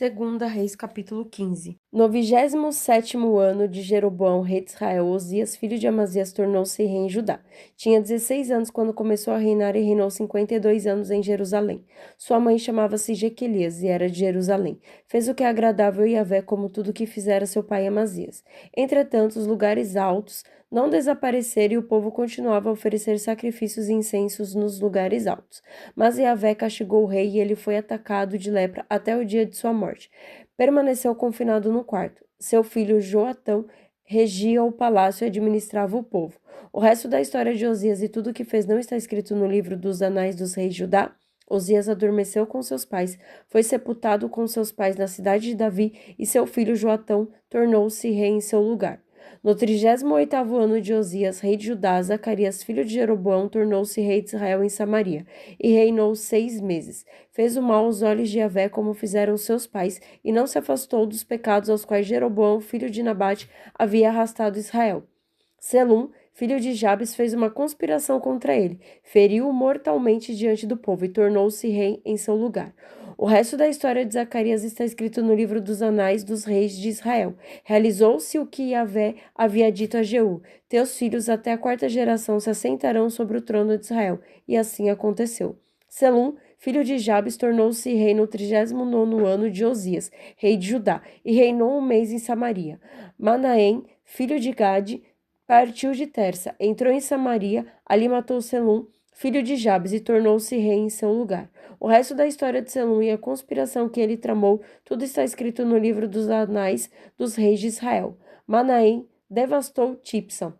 Segunda Reis, capítulo 15. No 27º ano de Jeroboão, rei de Israel, Osias, filho de Amazias, tornou-se rei em Judá. Tinha 16 anos quando começou a reinar e reinou 52 anos em Jerusalém. Sua mãe chamava-se Jequelias e era de Jerusalém. Fez o que é agradável a Yahvé, como tudo que fizera seu pai Amazias. Entretanto, os lugares altos não desapareceram e o povo continuava a oferecer sacrifícios e incensos nos lugares altos. Mas Yahvé castigou o rei e ele foi atacado de lepra até o dia de sua morte. Permaneceu confinado no quarto. Seu filho Joatão regia o palácio e administrava o povo. O resto da história de Osias e tudo o que fez não está escrito no livro dos Anais dos Reis de Judá? Osias adormeceu com seus pais, foi sepultado com seus pais na cidade de Davi e seu filho Joatão tornou-se rei em seu lugar. No 38º ano de Osias, rei de Judá, Zacarias, filho de Jeroboão, tornou-se rei de Israel em Samaria, e reinou 6 meses. Fez o mal aos olhos de Yahvé, como fizeram seus pais, e não se afastou dos pecados aos quais Jeroboão, filho de Nabate, havia arrastado Israel. Selum, filho de Jabes, fez uma conspiração contra ele, feriu-o mortalmente diante do povo e tornou-se rei em seu lugar. O resto da história de Zacarias está escrito no livro dos Anais dos Reis de Israel. Realizou-se o que Yahvé havia dito a Jeú: teus filhos até a 4ª geração se assentarão sobre o trono de Israel. E assim aconteceu. Selum, filho de Jabes, tornou-se rei no 39º ano de Osias, rei de Judá, e reinou 1 mês em Samaria. Manaém, filho de Gade, partiu de Tersa, entrou em Samaria, ali matou Selum, filho de Jabes, e tornou-se rei em seu lugar. O resto da história de Selum e a conspiração que ele tramou, tudo está escrito no livro dos Anais dos Reis de Israel. Manaém devastou Tipsa,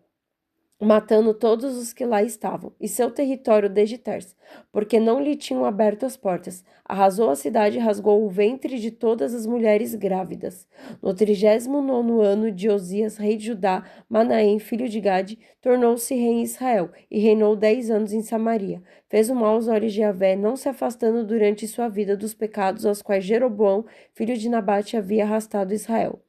matando todos os que lá estavam, e seu território desde Tersa, porque não lhe tinham aberto as portas. Arrasou a cidade e rasgou o ventre de todas as mulheres grávidas. No 39º ano de Osias, rei de Judá, Manaém, filho de Gade, tornou-se rei em Israel, e reinou 10 anos em Samaria. Fez o mal aos olhos de Yahvé, não se afastando durante sua vida dos pecados aos quais Jeroboão, filho de Nabate, havia arrastado Israel.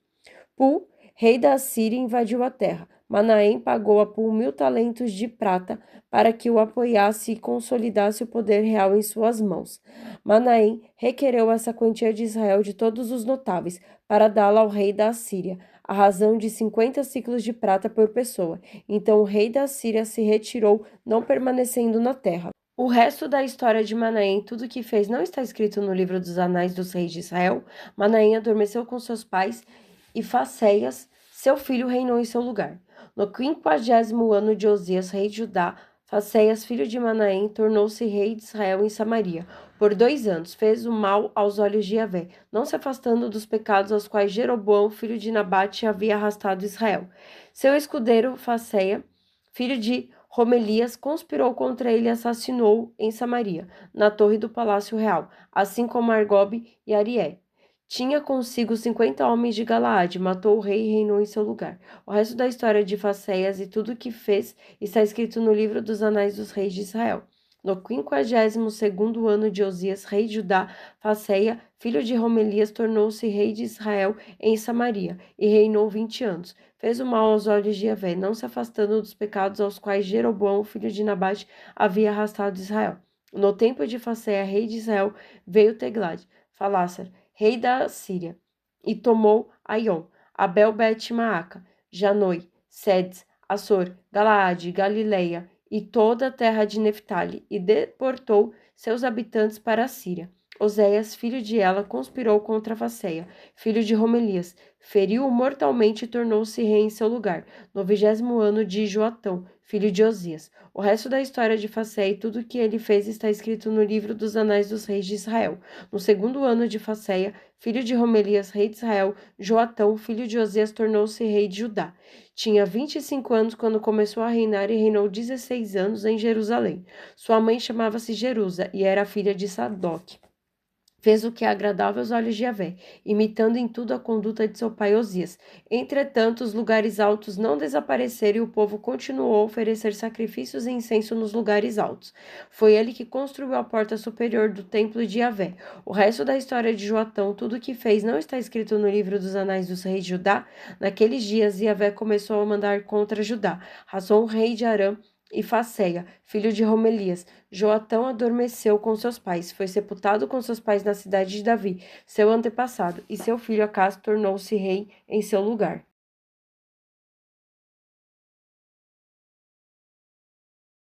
Pu, rei da Assíria, invadiu a terra. Manaém pagou a Pu 1000 talentos de prata para que o apoiasse e consolidasse o poder real em suas mãos. Manaém requereu essa quantia de Israel de todos os notáveis para dá-la ao rei da Assíria, a razão de 50 ciclos de prata por pessoa. Então o rei da Assíria se retirou, não permanecendo na terra. O resto da história de Manaém, tudo o que fez, não está escrito no livro dos Anais dos Reis de Israel. Manaém adormeceu com seus pais e Faceias, seu filho, reinou em seu lugar. No 50º ano de Osias, rei de Judá, Faceias, filho de Manaém, tornou-se rei de Israel em Samaria. Por 2 anos fez o mal aos olhos de Yahvé, não se afastando dos pecados aos quais Jeroboão, filho de Nabate, havia arrastado Israel. Seu escudeiro, Faceia, filho de Romelias, conspirou contra ele e assassinou em Samaria, na torre do palácio real, assim como Argobe e Arié. Tinha consigo 50 homens de Galaade, matou o rei e reinou em seu lugar. O resto da história de Faceias e tudo o que fez está escrito no livro dos Anais dos Reis de Israel. No 52º ano de Osias, rei de Judá, Faceia, filho de Romelias, tornou-se rei de Israel em Samaria, e reinou 20 anos. Fez o mal aos olhos de Yahvé, não se afastando dos pecados aos quais Jeroboão, filho de Nabate, havia arrastado Israel. No tempo de Faceia, rei de Israel, veio Teglade, Falássar, rei da Síria, e tomou Aion, Abel-Bet-Maaca, Janoi, Sedes, Assor, Galaade, Galileia e toda a terra de Neftali, e deportou seus habitantes para a Síria. Oséias, filho de Ela, conspirou contra Faceia, filho de Romelias, feriu-o mortalmente e tornou-se rei em seu lugar, no 20º ano de Joatão, filho de Osias. O resto da história de Faceia e tudo o que ele fez está escrito no livro dos Anais dos Reis de Israel. No 2º ano de Faceia, filho de Romelias, rei de Israel, Joatão, filho de Osias, tornou-se rei de Judá. Tinha 25 anos quando começou a reinar e reinou 16 anos em Jerusalém. Sua mãe chamava-se Jerusa e era filha de Sadoc. Fez o que é agradável aos olhos de Yahvé, imitando em tudo a conduta de seu pai Osias. Entretanto, os lugares altos não desapareceram e o povo continuou a oferecer sacrifícios e incenso nos lugares altos. Foi ele que construiu a porta superior do templo de Yahvé. O resto da história de Joatão, tudo o que fez, não está escrito no livro dos Anais dos Reis de Judá? Naqueles dias, Yahvé começou a mandar contra Judá. Razon, rei de Arã, e Faceia, filho de Romelias. Joatão adormeceu com seus pais, foi sepultado com seus pais na cidade de Davi, seu antepassado, e seu filho Acas tornou-se rei em seu lugar.